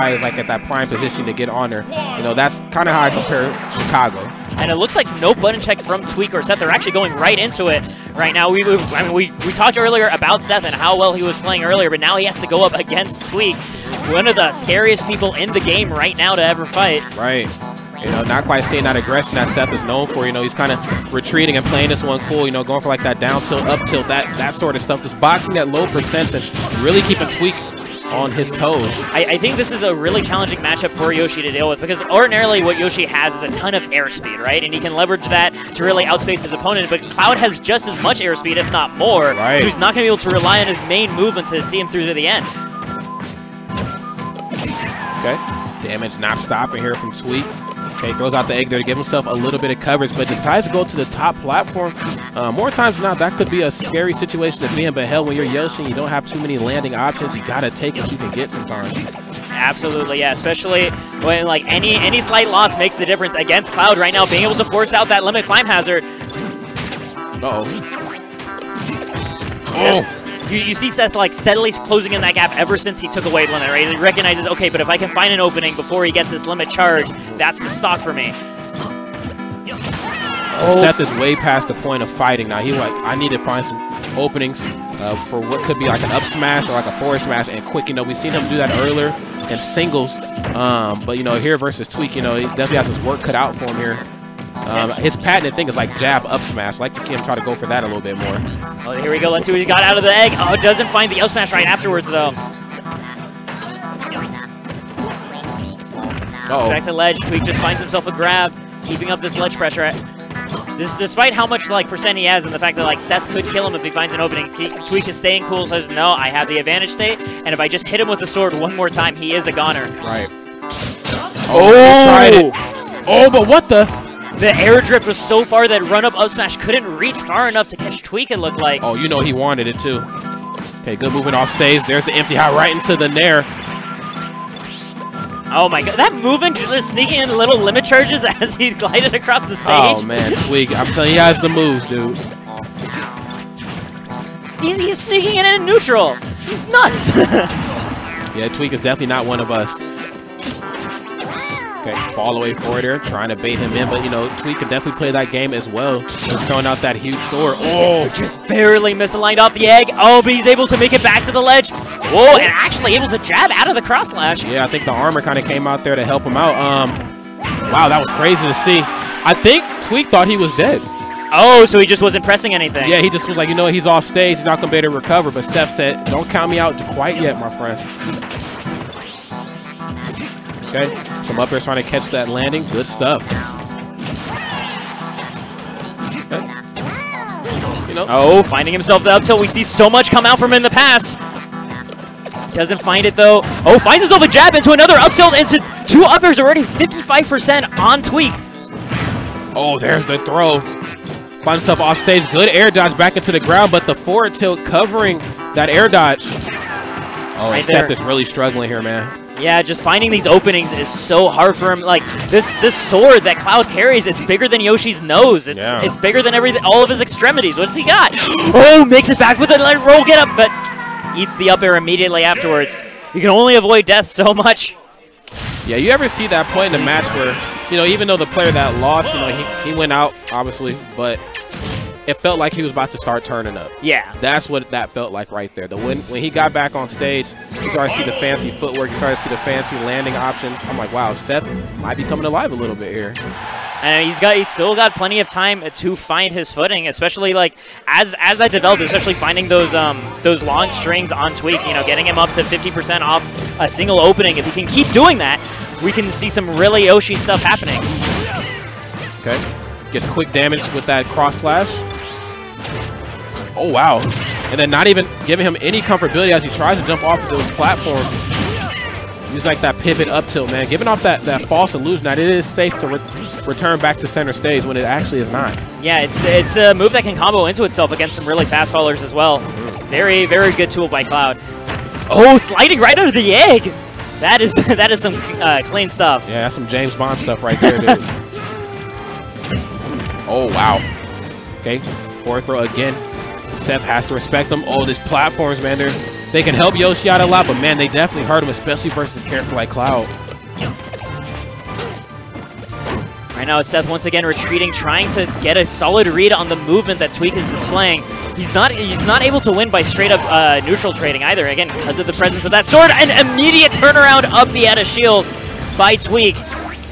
is like at that prime position to get on her. You know, that's kind of how I compare Chicago. And it looks like no button check from Tweek or Seth. They're actually going right into it right now. I mean, we talked earlier about Seth and how well he was playing earlier, but now he has to go up against Tweek, one of the scariest people in the game right now to ever fight. Right. You know, not quite seeing that aggression that Seth is known for. You know, he's kind of retreating and playing this one cool, you know, going for like that down tilt, up tilt, that sort of stuff. Just boxing at low percents and really keeping Tweek on his toes. I think this is a really challenging matchup for Yoshi to deal with, because ordinarily what Yoshi has is a ton of airspeed, right? And he can leverage that to really outspace his opponent, but Cloud has just as much airspeed, if not more. Right. So he's not going to be able to rely on his main movement to see him through to the end. Okay, damage not stopping here from Tweek. Okay, throws out the egg there to give himself a little bit of coverage, but decides to go to the top platform. More times than not, that could be a scary situation to be in, but hell, when you're Yoshi, you don't have too many landing options. You gotta take what you can get sometimes. Absolutely, yeah, especially when like any slight loss makes the difference against Cloud right now, being able to force out that limit climb hazard. Oh. You see Seth like steadily closing in that gap ever since he took away limit, right? He recognizes, okay, but if I can find an opening before he gets this limit charge, that's the stock for me. Seth is way past the point of fighting now. He's like, I need to find some openings for what could be like an up smash or like a forward smash, and quick. You know, we've seen him do that earlier in singles, but you know, here versus Tweek, you know, he definitely has his work cut out for him here. His patented thing is like jab up smash. I'd like to see him try to go for that a little bit more. Oh, here we go. Let's see what he got out of the egg. Oh, doesn't find the up smash right afterwards though. Back to ledge. Tweek just finds himself a grab, keeping up this ledge pressure. Despite how much like percent he has, and the fact that like Seth could kill him if he finds an opening, Tweek is staying cool. Says no, I have the advantage state, and if I just hit him with the sword one more time, he is a goner. Right. Oh, he tried it. Oh, but what the? The air drift was so far that run-up up smash couldn't reach far enough to catch Tweek, it looked like. Oh, you know he wanted it too. Okay, good movement off stage. There's the empty high right into the nair. Oh my god, that movement just sneaking in little limit charges as he glided across the stage. Oh man, Tweek, I'm telling you, he has the moves, dude. He's sneaking it in neutral. He's nuts. Yeah, Tweek is definitely not one of us. Okay, fall away forward there, trying to bait him in, but you know, Tweek can definitely play that game as well. He's throwing out that huge sword. Oh! Just barely misaligned off the egg. Oh, but he's able to make it back to the ledge. Whoa, and actually able to jab out of the cross slash. Yeah, I think the armor kind of came out there to help him out. Wow, that was crazy to see. I think Tweek thought he was dead. Oh, so he just wasn't pressing anything. Yeah, he just was like, you know, he's off stage, he's not going to be able to recover, but Seth said, don't count me out quite yet, my friend. Okay, some up airs trying to catch that landing. Good stuff. Okay. You know. Oh, finding himself the up tilt. We see so much come out from him in the past. Doesn't find it though. Oh, finds himself a jab into another up tilt. Into two up airs already 55% on Tweek. Oh, there's the throw. Finds himself off stage. Good air dodge back into the ground, but the forward tilt covering that air dodge. Oh, right, Seth is really struggling here, man. Yeah, just finding these openings is so hard for him. Like this sword that Cloud carries, it's bigger than Yoshi's nose. It's bigger than all of his extremities. What's he got? Oh, makes it back with a light roll get up, but eats the up air immediately afterwards. You can only avoid death so much. Yeah, you ever see that point in the match where, you know, even though the player that lost, you know, he went out obviously, but it felt like he was about to start turning up. Yeah. That's what that felt like right there. When he got back on stage, you started to see the fancy footwork, you started to see the fancy landing options. I'm like, wow, Seth might be coming alive a little bit here. And he's still got plenty of time to find his footing, especially like as that developed, especially finding those long strings on Tweek, you know, getting him up to 50% off a single opening. If he can keep doing that, we can see some really Yoshi stuff happening. Okay. Gets quick damage with that cross slash. Oh, wow. And then not even giving him any comfortability as he tries to jump off of those platforms. Use like that pivot up tilt, man. Giving off that false illusion that it is safe to return back to center stage when it actually is not. Yeah, it's a move that can combo into itself against some really fast followers as well. Very, very good tool by Cloud. Oh, sliding right under the egg. That is some clean stuff. Yeah, that's some James Bond stuff right there, dude. Oh, wow. Okay, forward throw again. Seth has to respect them. Oh, these platforms, man, They can help Yoshi out a lot, but man, they definitely hurt him, especially versus a character like Cloud. Right now, Seth once again retreating, trying to get a solid read on the movement that Tweek is displaying. He's not able to win by straight up neutral trading either, again, because of the presence of that sword. An immediate turnaround up the at a shield by Tweek.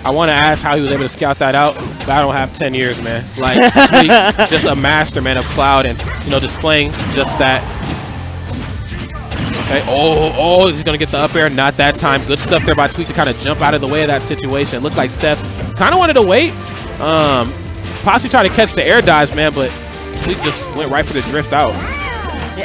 I want to ask how he was able to scout that out, but I don't have 10 years, man. Like, Tweek, just a master, man, of Cloud, and, you know, displaying just that. Okay, oh, he's going to get the up air. Not that time. Good stuff there by Tweek to kind of jump out of the way of that situation. It looked like Seth kind of wanted to wait. Possibly try to catch the air dodge, man, but Tweek just went right for the drift out.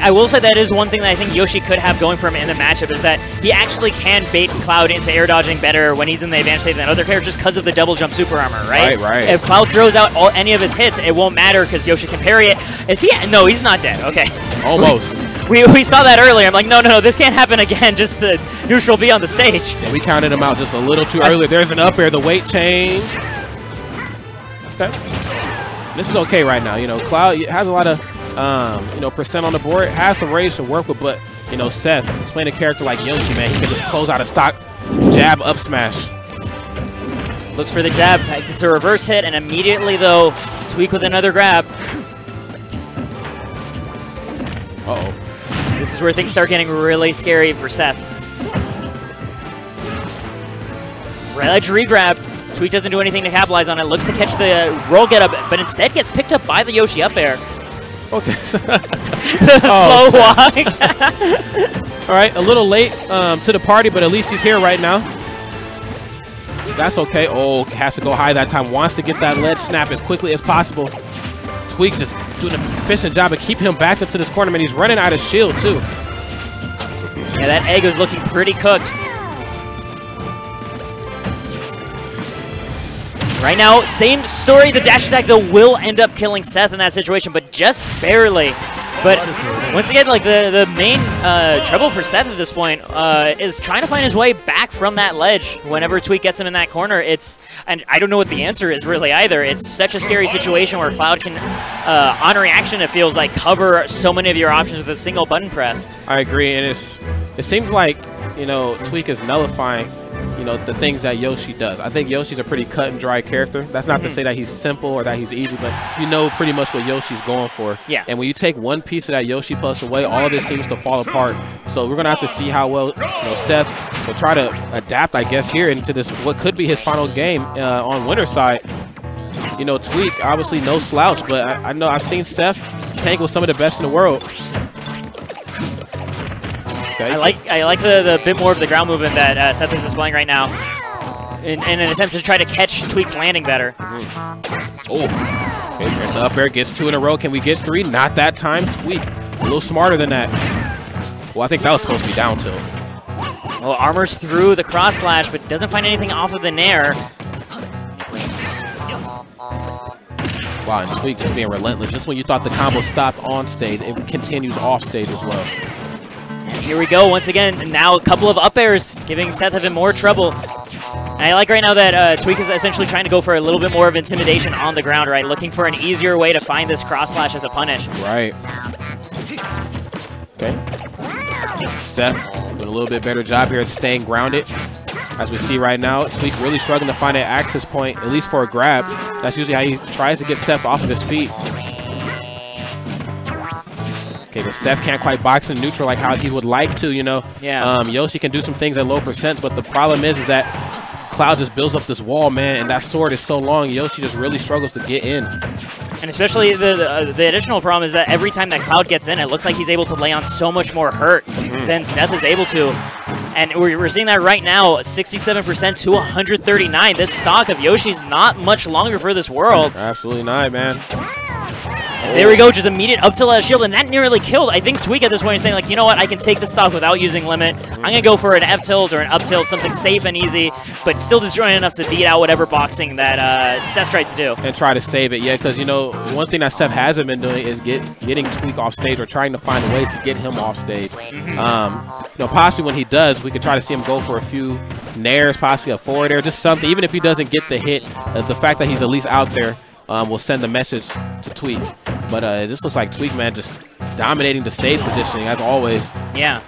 I will say that is one thing that I think Yoshi could have going for him in the matchup, is that he actually can bait Cloud into air dodging better when he's in the advantage state than other characters because of the double jump super armor, right? Right. If Cloud throws out any of his hits, it won't matter because Yoshi can parry it. Is he? No, he's not dead. Okay. Almost. We saw that earlier. I'm like, no, this can't happen again. Just the neutral B on the stage. Yeah, we counted him out just a little too early. There's an up air, the weight change. Okay. This is okay right now. You know, Cloud has a lot of you know, percent on the board, has some range to work with, but, you know, Seth, he's playing a character like Yoshi, man. He can just close out a stock, jab, up smash. Looks for the jab, it's a reverse hit, and immediately, though, Tweek with another grab. Uh-oh. This is where things start getting really scary for Seth. Ledge regrab. Tweek doesn't do anything to capitalize on it. Looks to catch the roll get up, but instead gets picked up by the Yoshi up air. Okay. Slow walk. All right, a little late to the party, but at least he's here right now. That's okay. Oh, has to go high that time. Wants to get that ledge snap as quickly as possible. Tweek just doing an efficient job of keeping him back into this corner, man. He's running out of shield, too. Yeah, that egg is looking pretty cooked. Right now, same story. The dash attack, though, will end up killing Seth in that situation, but just barely. But once again, like the main trouble for Seth at this point is trying to find his way back from that ledge whenever Tweek gets him in that corner. And I don't know what the answer is really either. It's such a scary situation where Cloud can, on reaction, it feels like, cover so many of your options with a single button press. I agree, and it seems like, you know, Tweek is nullifying, you know, the things that Yoshi does. I think Yoshi's a pretty cut and dry character. That's not to say that he's simple or that he's easy, but you know pretty much what Yoshi's going for. Yeah. And when you take one piece of that Yoshi plus away, all of this seems to fall apart. So we're gonna have to see how well, you know, Seth will try to adapt, I guess, here into this what could be his final game on winner's side. You know, Tweek, obviously no slouch, but I know I've seen Seth tank with some of the best in the world. Okay. I like the bit more of the ground movement that Seth is displaying right now in an attempt to try to catch Tweek's landing better. Oh, okay, there's the up air, gets 2 in a row. Can we get 3? Not that time. Tweek, a little smarter than that. Well, I think that was supposed to be down tilt. Well, armors through the cross slash, but doesn't find anything off of the nair. Wow, and Tweek just being relentless. Just when you thought the combo stopped on stage, it continues off stage as well. Here we go once again. Now a couple of up airs giving Seth even more trouble. And I like right now that Tweek is essentially trying to go for a little bit more of intimidation on the ground, right? Looking for an easier way to find this cross slash as a punish. Right. Okay. Seth doing a little bit better job here at staying grounded. As we see right now, Tweek really struggling to find an access point, at least for a grab. That's usually how he tries to get Seth off of his feet. Okay, but Seth can't quite box in neutral like how he would like to, you know. Yeah. Yoshi can do some things at low percents, but the problem is that Cloud just builds up this wall, man, and that sword is so long, Yoshi just really struggles to get in. And especially the additional problem is that every time that Cloud gets in, it looks like he's able to lay on so much more hurt than Seth is able to. And we're seeing that right now, 67% to 139. This stock of Yoshi's not much longer for this world. Absolutely not, man. And there we go, just immediate up tilt out of shield, and that nearly killed. I think Tweek at this point is saying, like, you know what, I can take the stock without using limit. I'm going to go for an F tilt or an up tilt, something safe and easy, but still destroying enough to beat out whatever boxing that Seth tries to do. And try to save it, yeah, because, you know, one thing that Seth hasn't been doing is getting Tweek off stage or trying to find ways to get him off stage. You know, possibly when he does, we could try to see him go for a few nairs, possibly a forward air, just something. Even if he doesn't get the hit, the fact that he's at least out there will send the message to Tweek. But this looks like Tweek, man, just dominating the stage positioning as always. Yeah.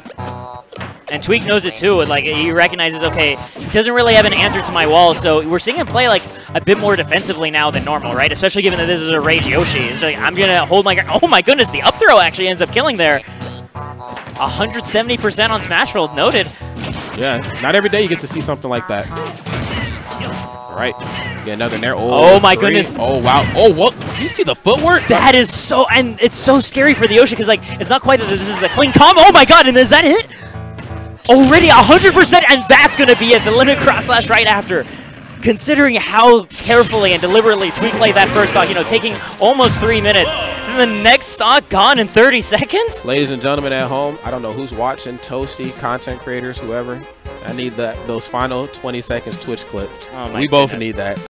And Tweek knows it too. Like, he recognizes, okay, he doesn't really have an answer to my wall, so we're seeing him play like a bit more defensively now than normal, right? Especially given that this is a Rage Yoshi. It's like, I'm gonna hold my ground. Oh my goodness, the up throw actually ends up killing there. 170% on Smashville, noted. Yeah, not every day you get to see something like that. All right, get another nair. Oh my goodness. Oh wow. Oh, what? Do you see the footwork? That is so, and it's so scary for the Yoshi because like it's not quite that this is a clean combo. Oh my god, and is that it? Already 100%, and that's going to be it. The limit cross slash right after. Considering how carefully and deliberately Tweek played that first stock, you know, taking almost 3 minutes. And the next stock gone in 30 seconds? Ladies and gentlemen at home, I don't know who's watching, Toasty, content creators, whoever. I need those final 20 seconds Twitch clips. Oh my we both goodness. need that.